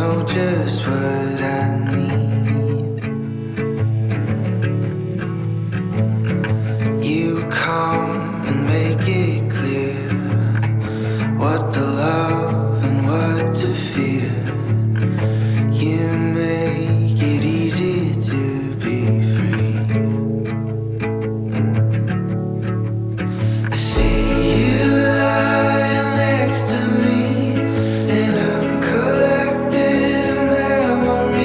know just what I need. You come and make it clear what to love and what to fear. You make it easy to be free. I see you lying next to me, and I'm collecting memories.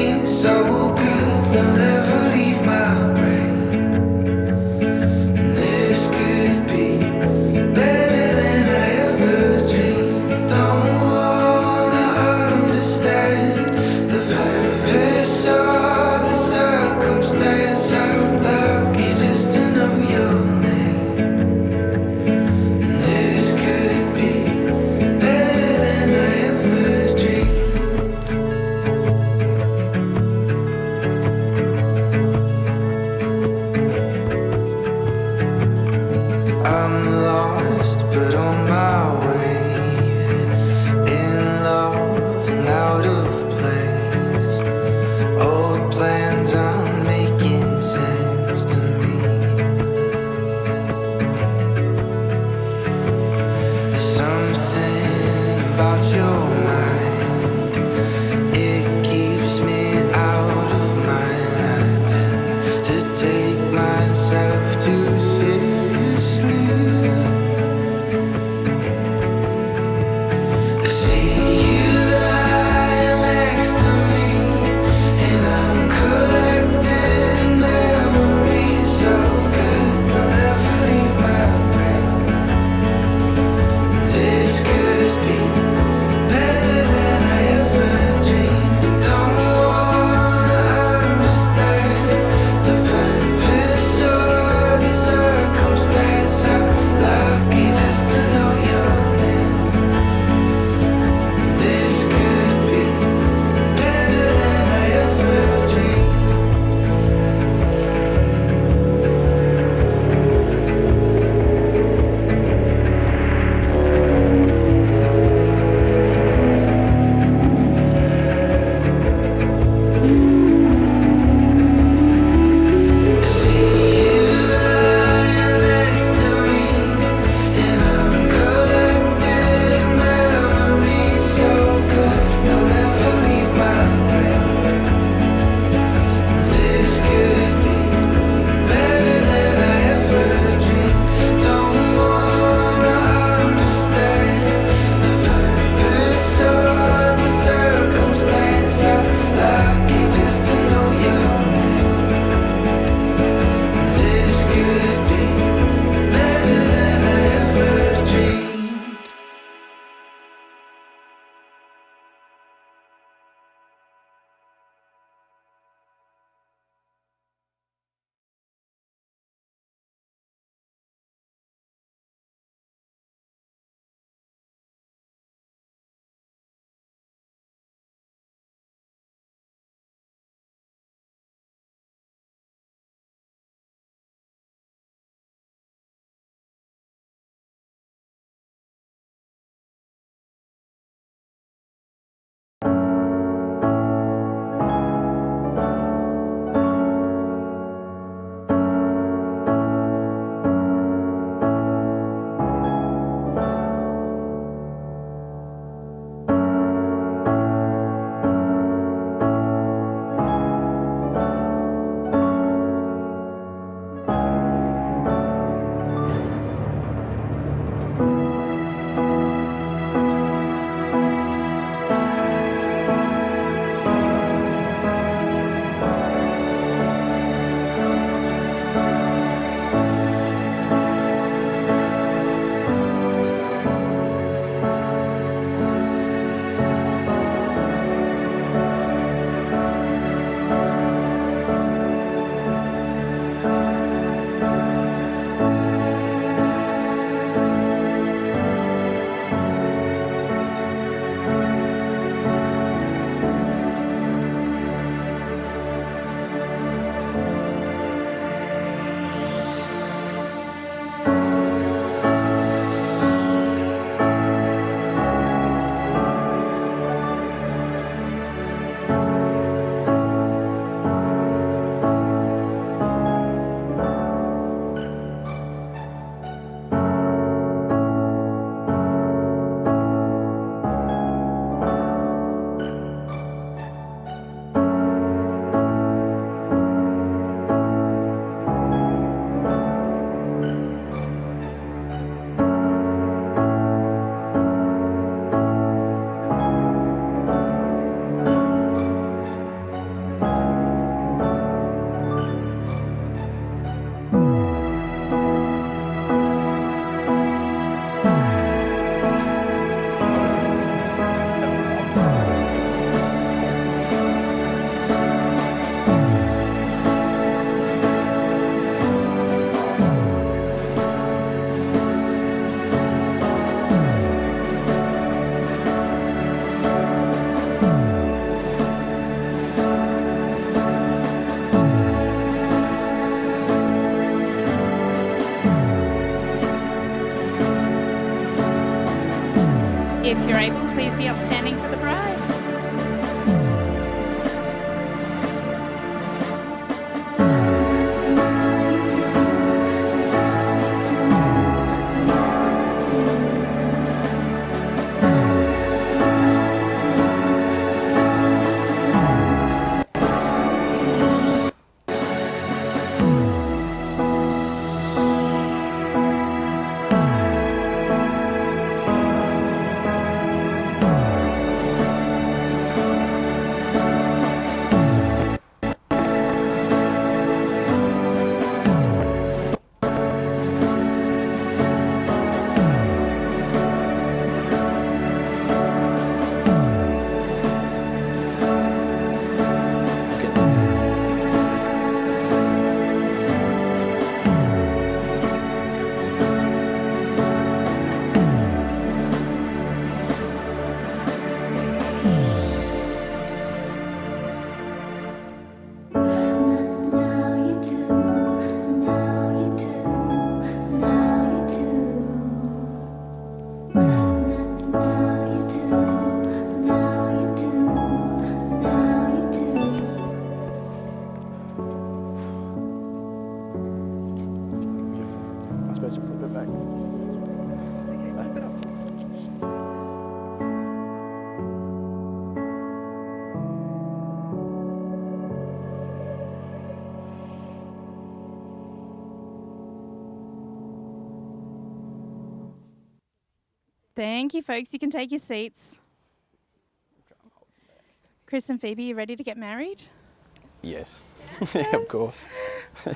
Thank you, folks. You can take your seats. Chris and Phoebe, you ready to get married? Yes, yeah, of course. I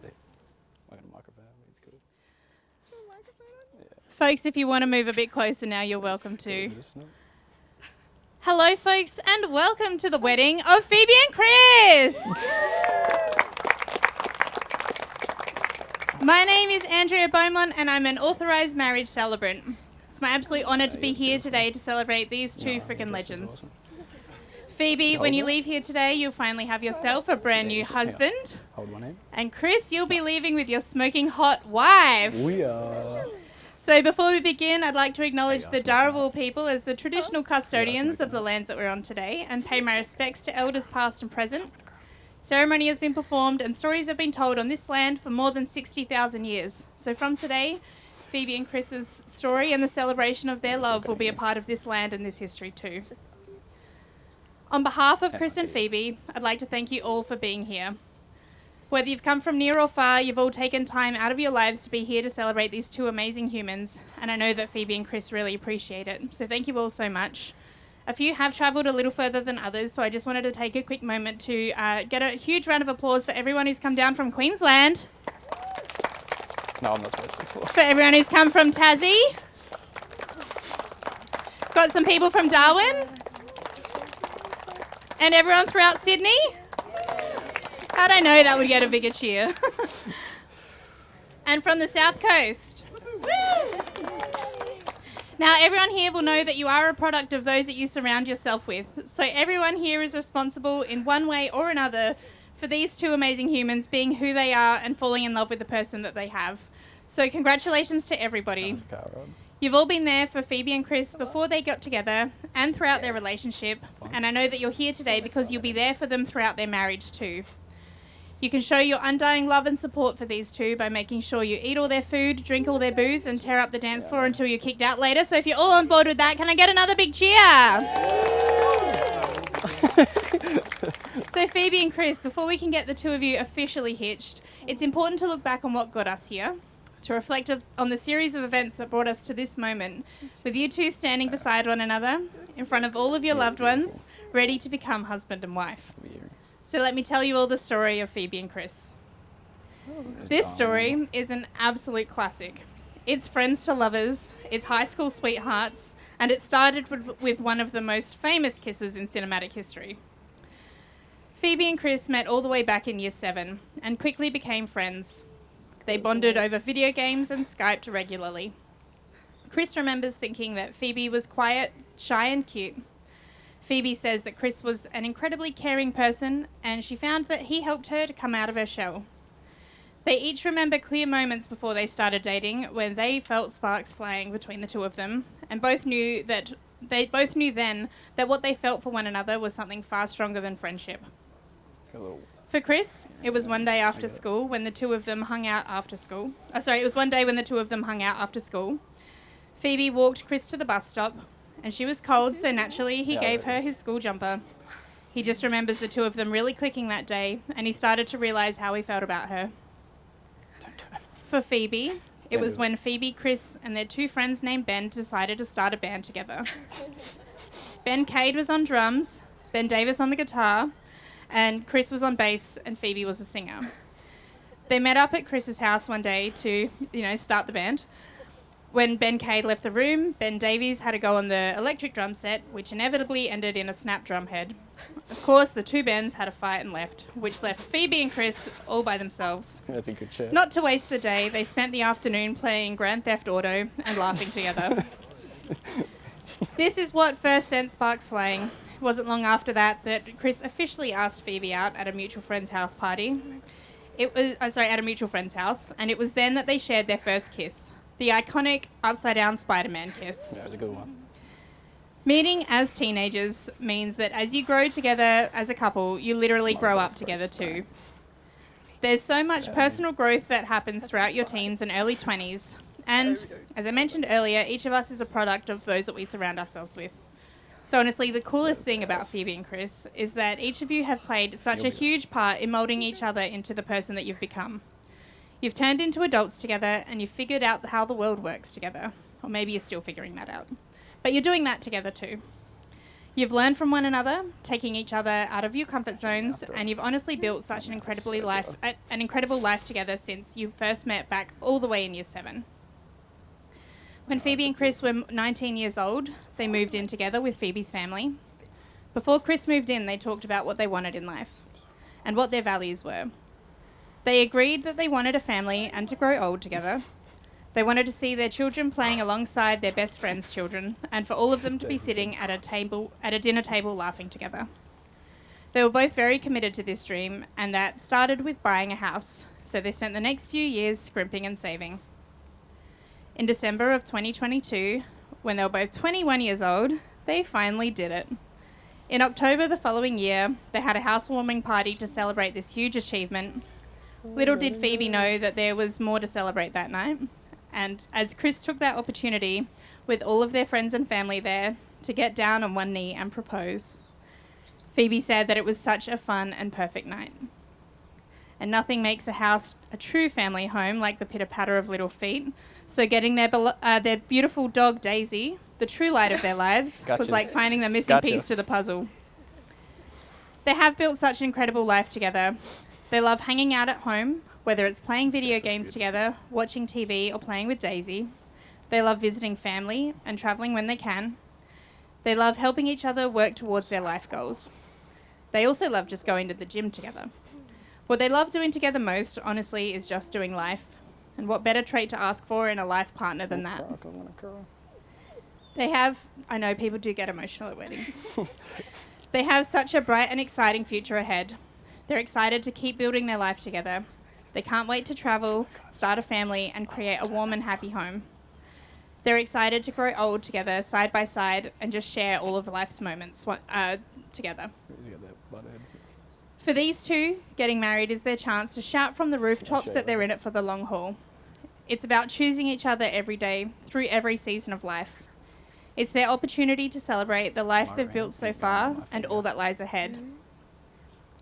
got a microphone. It's good. Folks, if you want to move a bit closer now, you're welcome to. Listening. Hello, folks, and welcome to the wedding of Phoebe and Chris. My name is Andrea Beaumont, and I'm an authorised marriage celebrant. It's my absolute honour to be here today to celebrate these two freaking legends. Awesome. Phoebe, when you leave here today, you'll finally have yourself a brand new husband. Hold one hand. And Chris, you'll be leaving with your smoking hot wife. We are. So before we begin, I'd like to acknowledge the Dharawal people as the traditional custodians of the lands that we're on today and pay my respects to elders past and present. Ceremony has been performed and stories have been told on this land for more than 60,000 years. So from today, Phoebe and Chris's story and the celebration of their love will be a part of this land and this history too. On behalf of Chris and Phoebe, I'd like to thank you all for being here. Whether you've come from near or far, you've all taken time out of your lives to be here to celebrate these two amazing humans, and I know that Phoebe and Chris really appreciate it, so thank you all so much. A few have travelled a little further than others, so I just wanted to take a quick moment to get a huge round of applause for everyone who's come down from Queensland. No, I'm not supposed to. For everyone who's come from Tassie. Got some people from Darwin. And everyone throughout Sydney. How'd I know that would get a bigger cheer? And from the South Coast. Now, everyone here will know that you are a product of those that you surround yourself with. So everyone here is responsible in one way or another for these two amazing humans being who they are and falling in love with the person that they have. So congratulations to everybody. You've all been there for Phoebe and Chris before they got together and throughout their relationship, and I know that you're here today because you'll be there for them throughout their marriage too. You can show your undying love and support for these two by making sure you eat all their food, drink all their booze, and tear up the dance floor until you're kicked out later. So if you're all on board with that, can I get another big cheer? So Phoebe and Chris, before we can get the two of you officially hitched, it's important to look back on what got us here, to reflect on the series of events that brought us to this moment, with you two standing beside one another, in front of all of your loved ones, ready to become husband and wife. So let me tell you all the story of Phoebe and Chris. This story is an absolute classic. It's friends to lovers, it's high school sweethearts, and it started with one of the most famous kisses in cinematic history. Phoebe and Chris met all the way back in year 7 and quickly became friends. They bonded over video games and Skyped regularly. Chris remembers thinking that Phoebe was quiet, shy and cute. Phoebe says that Chris was an incredibly caring person and she found that he helped her to come out of her shell. They each remember clear moments before they started dating when they felt sparks flying between the two of them and both knew then that what they felt for one another was something far stronger than friendship. Hello. For Chris, it was one day after school when the two of them hung out after school. It was one day when the two of them hung out after school. Phoebe walked Chris to the bus stop, and she was cold, so naturally he gave her his school jumper. He just remembers the two of them really clicking that day, and he started to realise how he felt about her. For Phoebe, it was when Phoebe, Chris, and their two friends named Ben decided to start a band together. Ben Cade was on drums, Ben Davis on the guitar, and Chris was on bass and Phoebe was a singer. They met up at Chris's house one day to, start the band. When Ben Cade left the room, Ben Davies had to go on the electric drum set, which inevitably ended in a snap drum head. Of course, the two bands had a fight and left, which left Phoebe and Chris all by themselves. That's a good show. Not to waste the day, they spent the afternoon playing Grand Theft Auto and laughing together. This is what first sent sparks flying. It wasn't long after that Chris officially asked Phoebe out at a mutual friend's house party. At a mutual friend's house, and it was then that they shared their first kiss. The iconic upside-down Spider-Man kiss. Yeah, it was a good one. Meeting as teenagers means that as you grow together as a couple, you literally grow up together too. There's so much personal growth that happens throughout your teens and early 20s. And, as I mentioned earlier, each of us is a product of those that we surround ourselves with. So honestly, the coolest thing about Phoebe and Chris is that each of you have played such a huge part in moulding each other into the person that you've become. You've turned into adults together and you've figured out how the world works together. Or maybe you're still figuring that out. But you're doing that together too. You've learned from one another, taking each other out of your comfort zones, and you've honestly built such an incredible life together since you first met back all the way in year 7. When Phoebe and Chris were 19 years old, they moved in together with Phoebe's family. Before Chris moved in, they talked about what they wanted in life and what their values were. They agreed that they wanted a family and to grow old together. They wanted to see their children playing alongside their best friends' children, and for all of them to be sitting at a dinner table laughing together. They were both very committed to this dream, and that started with buying a house, so they spent the next few years scrimping and saving. In December of 2022, when they were both 21 years old, they finally did it. In October the following year, they had a housewarming party to celebrate this huge achievement. Little did Phoebe know that there was more to celebrate that night. And as Chris took that opportunity, with all of their friends and family there, to get down on one knee and propose, Phoebe said that it was such a fun and perfect night. And nothing makes a house a true family home like the pitter-patter of little feet. So getting their beautiful dog, Daisy, the true light of their lives, was like finding the missing piece to the puzzle. They have built such an incredible life together. They love hanging out at home, whether it's playing video games together, watching TV, or playing with Daisy. They love visiting family and travelling when they can. They love helping each other work towards their life goals. They also love just going to the gym together. What they love doing together most, honestly, is just doing life. And what better trait to ask for in a life partner than that? They have, I know people do get emotional at weddings. They have such a bright and exciting future ahead. They're excited to keep building their life together. They can't wait to travel, start a family, and create a warm and happy home. They're excited to grow old together, side by side, and just share all of life's moments together. For these two, getting married is their chance to shout from the rooftops that they're in it for the long haul. It's about choosing each other every day, through every season of life. It's their opportunity to celebrate the life they've built so far and all that lies ahead.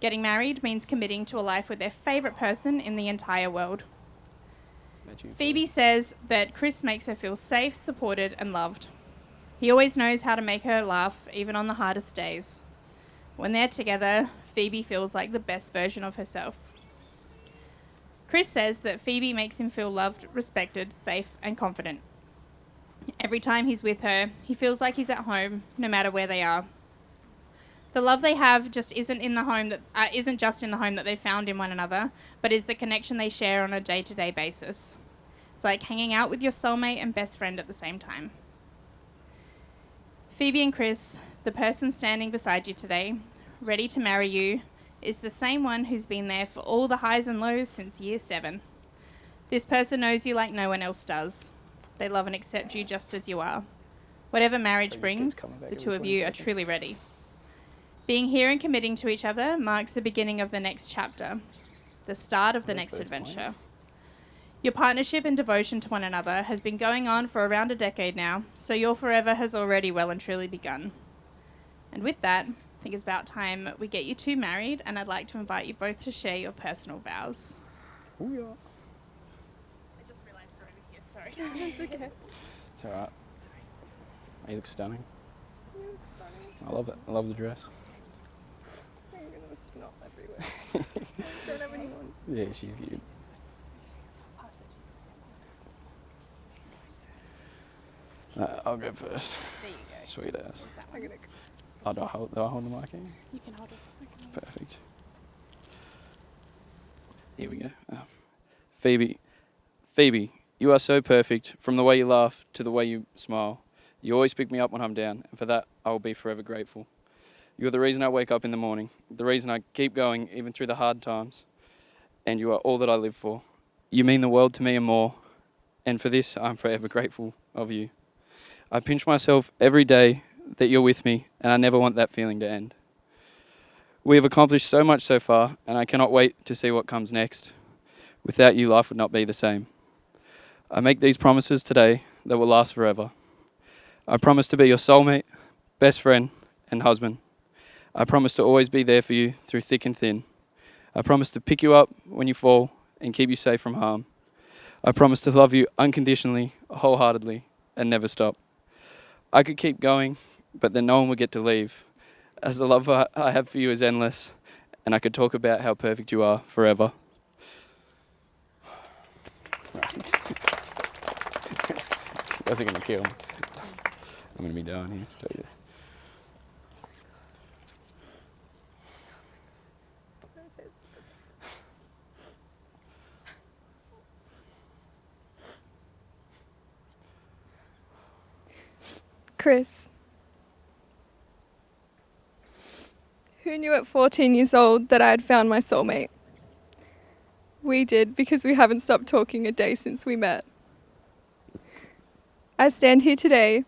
Getting married means committing to a life with their favourite person in the entire world. Phoebe says that Chris makes her feel safe, supported, and loved. He always knows how to make her laugh, even on the hardest days. When they're together, Phoebe feels like the best version of herself. Chris says that Phoebe makes him feel loved, respected, safe, and confident. Every time he's with her, he feels like he's at home, no matter where they are. The love they have just isn't just in the home that they found in one another, but is the connection they share on a day-to-day basis. It's like hanging out with your soulmate and best friend at the same time. Phoebe and Chris, the person standing beside you today, ready to marry you, is the same one who's been there for all the highs and lows since year 7. This person knows you like no one else does. They love and accept you just as you are. Whatever marriage brings, the two of you are truly ready. Being here and committing to each other marks the beginning of the next chapter, the start of the next adventure. Your partnership and devotion to one another has been going on for around a decade now, so your forever has already well and truly begun. And with that, I think it's about time we get you two married, and I'd like to invite you both to share your personal vows. Oh yeah. I just realised we're over here, sorry. It's okay. It's alright. You look stunning. You look stunning. I love it. I love the dress. You're gonna snot everywhere. Don't have anyone. Yeah, she's cute. I'll go first. There you go. Sweet ass. I'm gonna. Oh, do I hold the mic here? You can hold it. Perfect. Here we go. Phoebe, you are so perfect. From the way you laugh to the way you smile. You always pick me up when I'm down, and for that, I will be forever grateful. You are the reason I wake up in the morning, the reason I keep going even through the hard times, and you are all that I live for. You mean the world to me and more, and for this, I'm forever grateful of you. I pinch myself every day that you're with me, and I never want that feeling to end. We have accomplished so much so far, and I cannot wait to see what comes next. Without you, life would not be the same. I make these promises today that will last forever. I promise to be your soulmate, best friend, and husband. I promise to always be there for you through thick and thin. I promise to pick you up when you fall and keep you safe from harm. I promise to love you unconditionally, wholeheartedly, and never stop. I could keep going, but then no one would get to leave, as the love I have for you is endless, and I could talk about how perfect you are forever. You guys are going to kill me. I'm going to be down here. Chris, who knew at 14 years old that I had found my soulmate? We did, because we haven't stopped talking a day since we met. I stand here today,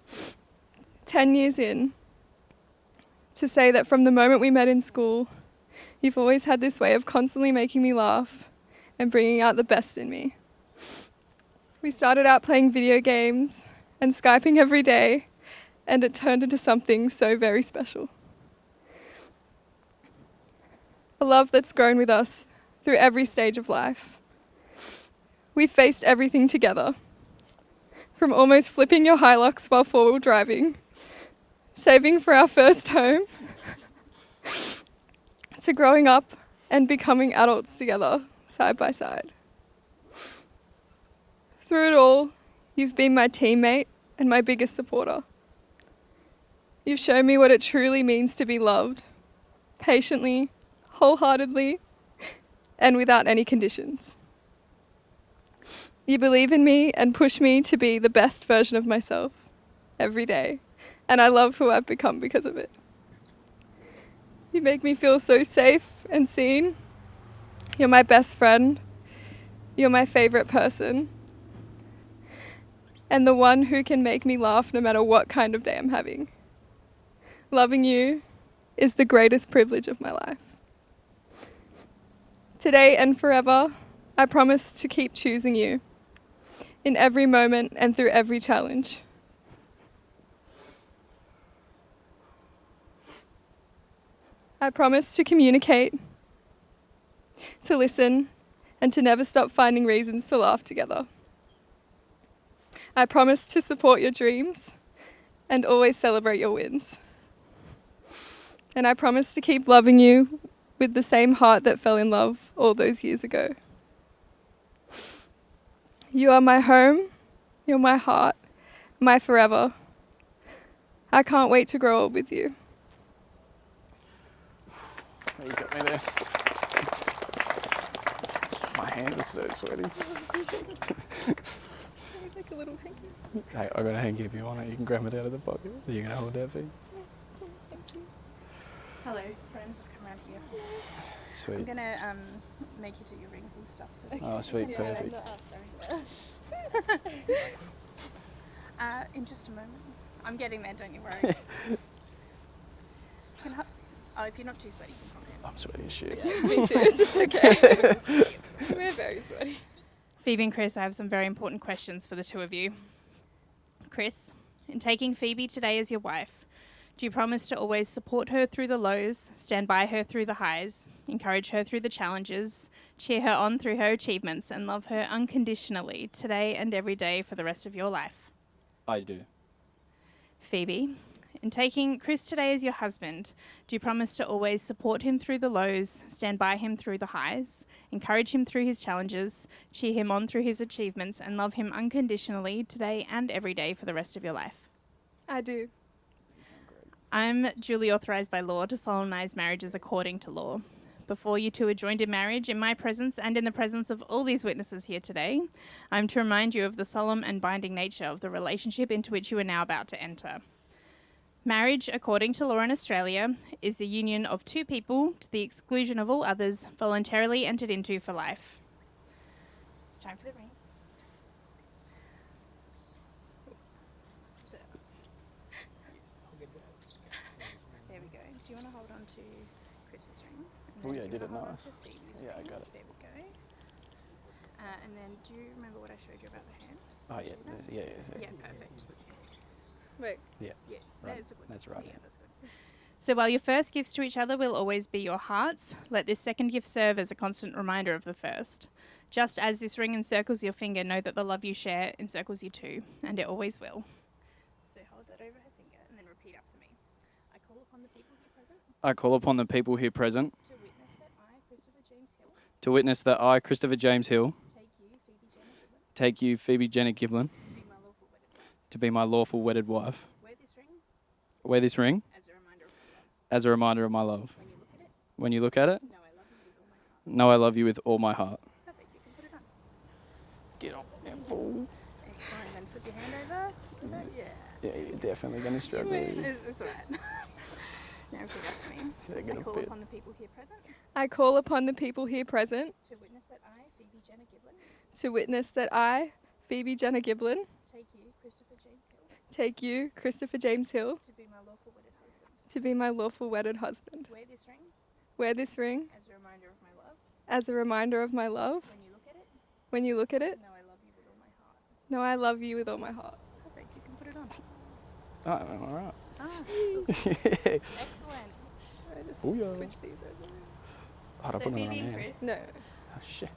10 years in, to say that from the moment we met in school, you've always had this way of constantly making me laugh and bringing out the best in me. We started out playing video games and Skyping every day, and it turned into something so very special. A love that's grown with us through every stage of life. We faced everything together, from almost flipping your Hilux while four-wheel driving, saving for our first home, to growing up and becoming adults together, side by side. Through it all, you've been my teammate and my biggest supporter. You've shown me what it truly means to be loved, patiently, wholeheartedly, and without any conditions. You believe in me and push me to be the best version of myself every day, and I love who I've become because of it. You make me feel so safe and seen. You're my best friend. You're my favourite person. And the one who can make me laugh no matter what kind of day I'm having. Loving you is the greatest privilege of my life. Today and forever, I promise to keep choosing you in every moment and through every challenge. I promise to communicate, to listen, and to never stop finding reasons to laugh together. I promise to support your dreams and always celebrate your wins. And I promise to keep loving you with the same heart that fell in love all those years ago. You are my home, you're my heart, my forever. I can't wait to grow old with you. You got me there. My hands are so sweaty. Like a little hanky. Hey, I got a hanky if you want it. You can grab it out of the pocket. Are you going to hold that for you? Hello, friends. I've come around here. Sweet. I'm gonna make you do your rings and stuff. So Oh, sweet, perfect. In just a moment. I'm getting there. Don't you worry. If you're not too sweaty, you can come in. I'm sweaty as shit. Me too, it's okay. We're very sweaty. Phoebe and Chris, I have some very important questions for the two of you. Chris, in taking Phoebe today as your wife, do you promise to always support her through the lows, stand by her through the highs, encourage her through the challenges, cheer her on through her achievements, and love her unconditionally today and every day for the rest of your life? I do. Phoebe, in taking Chris today as your husband, do you promise to always support him through the lows, stand by him through the highs, encourage him through his challenges, cheer him on through his achievements, and love him unconditionally today and every day for the rest of your life? I do. I'm duly authorised by law to solemnise marriages according to law. Before you two are joined in marriage, in my presence and in the presence of all these witnesses here today, I'm to remind you of the solemn and binding nature of the relationship into which you are now about to enter. Marriage, according to law in Australia, is the union of two people, to the exclusion of all others, voluntarily entered into for life. It's time for the rings. There we go. Do you want to hold on to Chris's ring? Oh yeah, do you did it wanna hold on nice. to Phoebe's Yeah, I ring? got it. There we go. And then do you remember what I showed you about the hand? Oh yeah, Yeah, perfect. Wait. Yeah, Right. that's good. That's right. Yeah, that's good. So while your first gifts to each other will always be your hearts, let this second gift serve as a constant reminder of the first. Just as this ring encircles your finger, know that the love you share encircles you too, and it always will. So hold that over her finger and then repeat after me. I call upon the people here present I call upon the people here present to witness that I, Christopher James Hill, to witness that I, Christopher James Hill, take you, Phoebe Jenna Giblin, take you, Phoebe Jenna Giblin, to be my lawful wedded wife. to be my lawful wedded wife. Wear this ring Wear this ring as a reminder of my love. as a reminder of my love. When you look at it, When you look at it, know I love you with all my heart. know I love you with all my heart. Perfect, you can put it on. Get on that fool. Excellent, then put your hand over. Yeah. Yeah, you're definitely going to struggle. It's all right. Now repeat after me. They're I gonna call fit. upon the people here present I call upon the people here present to witness that I, Phoebe Jenna Giblin, to witness that I, Phoebe Jenna Giblin, take you, Christopher James Hill, take you, Christopher James Hill, to be my lawful wedded husband. to be my lawful wedded husband. Wear this ring Wear this ring as a reminder of my love. as a reminder of my love. When you look at it, When you look at it, know I love you with all my heart. know I love you with all my heart. Perfect, you can put it on. Oh, all right. Excellent. Booyah. Switch these over. Oh, I So put it on Phoebe and there. Chris. No. Oh, shit.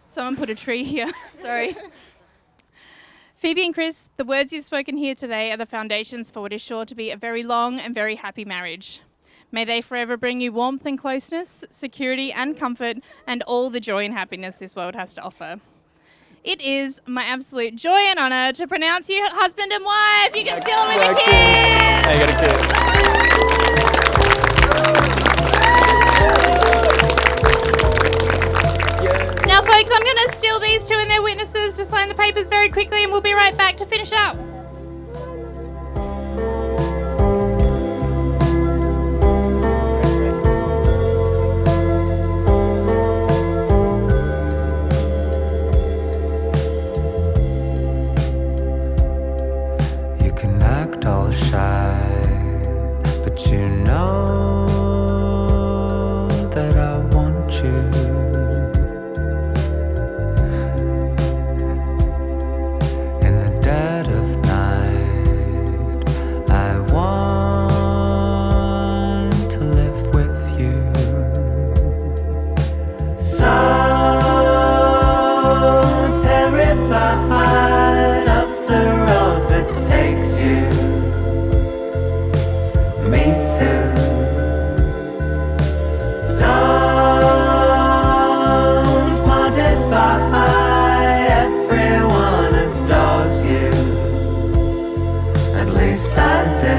Someone put a tree here. Sorry. Phoebe and Chris, the words you've spoken here today are the foundations for what is sure to be a very long and very happy marriage. May they forever bring you warmth and closeness, security and comfort, and all the joy and happiness this world has to offer. It is my absolute joy and honour to pronounce you husband and wife. You can seal it with a kiss. Hey, you got a kiss. Now, folks, I'm going to steal these two and their witnesses to sign the papers very quickly, and we'll be right back to finish up. You can act all shy, but you know that I want you. In the dead of night, I want to live with you. So terrified of the road that takes you. Me too. Don't modify. Everyone adores you. At least I do.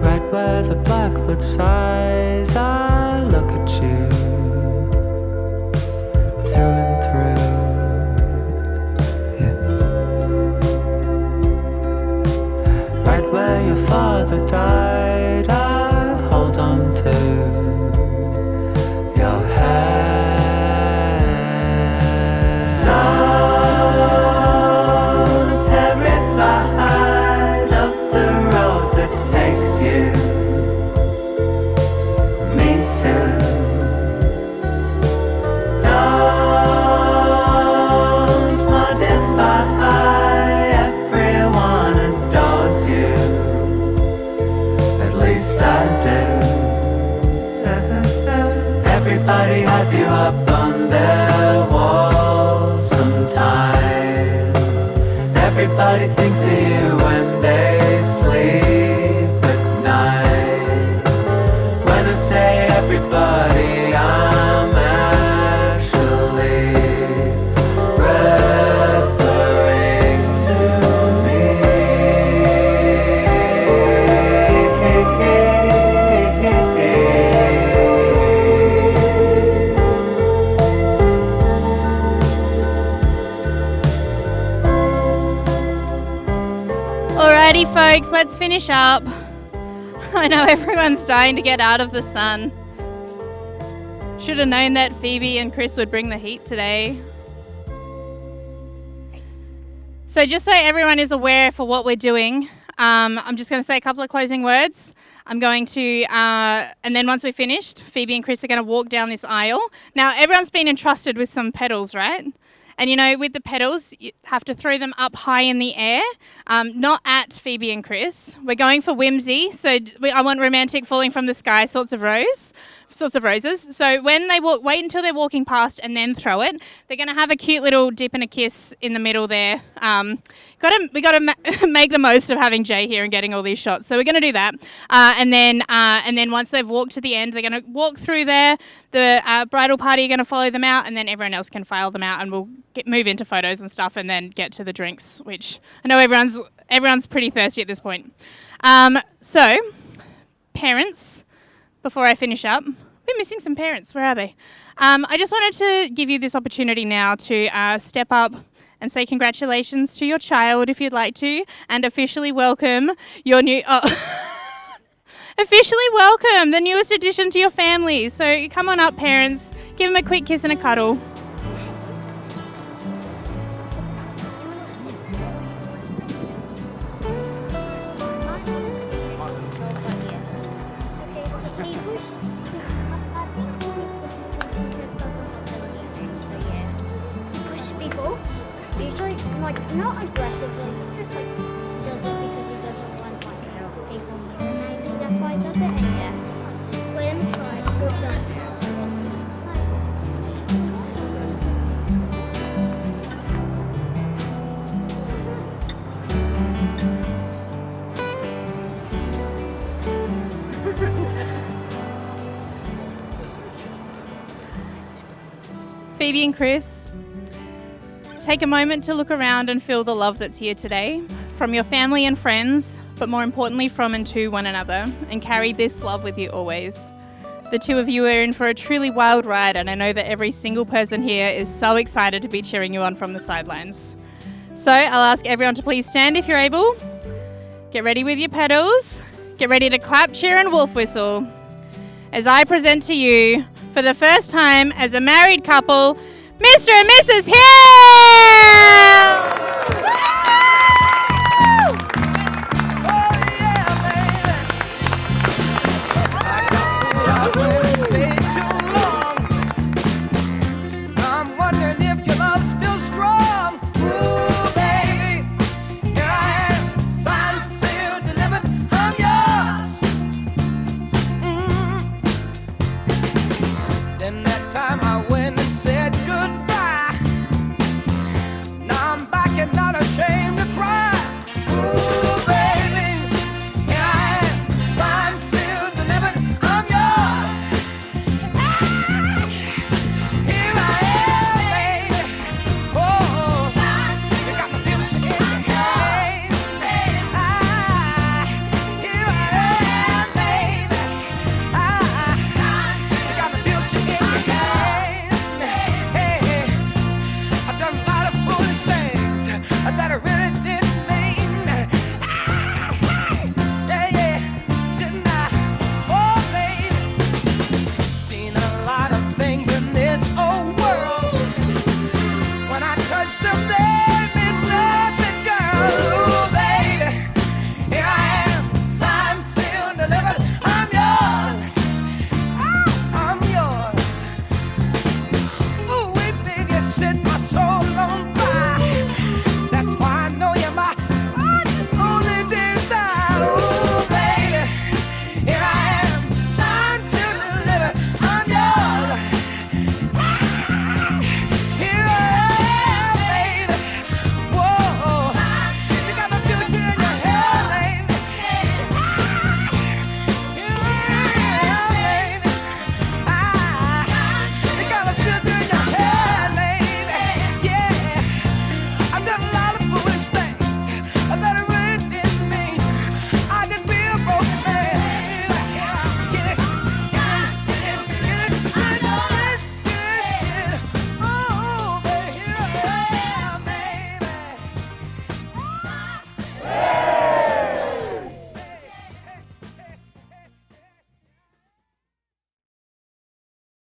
Right where the blackbird sighs, I look at you through and through. Yeah. Right where your father died, I hold on to your hand. So terrified of the road that takes you. Me too. Don't modify. Everyone adores you. At least I do. Everybody has you up on their walls sometimes. Everybody thinks of you when they sleep at night. When I say everybody, I'm actually referring to Alrighty, folks, let's finish up. I know everyone's dying to get out of the sun. Should have known that Phoebe and Chris would bring the heat today. So just so everyone is aware for what we're doing, I'm just going to say a couple of closing words. I'm going to, and then once we're finished, Phoebe and Chris are going to walk down this aisle. Now, everyone's been entrusted with some petals, right? And you know, with the petals, you have to throw them up high in the air, not at Phoebe and Chris. We're going for whimsy, so I want romantic falling from the sky sorts of roses. So when they walk, wait until they're walking past and then throw it. They're going to have a cute little dip and a kiss in the middle there. We got to make the most of having Jay here and getting all these shots. So we're going to do that, and then once they've walked to the end, they're going to walk through there. The bridal party are going to follow them out, and then everyone else can file them out, and we'll move into photos and stuff, and then get to the drinks, which I know everyone's pretty thirsty at this point. So, parents, before I finish up, we're missing some parents. Where are they? I just wanted to give you this opportunity now to step up and say congratulations to your child if you'd like to, and officially welcome your new... officially welcome the newest addition to your family. So come on up, parents. Give them a quick kiss and a cuddle. Usually, like, not aggressively, just like does it because he doesn't want like people near him. Maybe that's why he does it. And yeah, let him try. Phoebe and Chris, take a moment to look around and feel the love that's here today from your family and friends, but more importantly from and to one another, and carry this love with you always. The two of you are in for a truly wild ride, and I know that every single person here is so excited to be cheering you on from the sidelines. So I'll ask everyone to please stand if you're able. Get ready with your petals. Get ready to clap, cheer and wolf whistle as I present to you, for the first time as a married couple, Mr. and Mrs. Hill!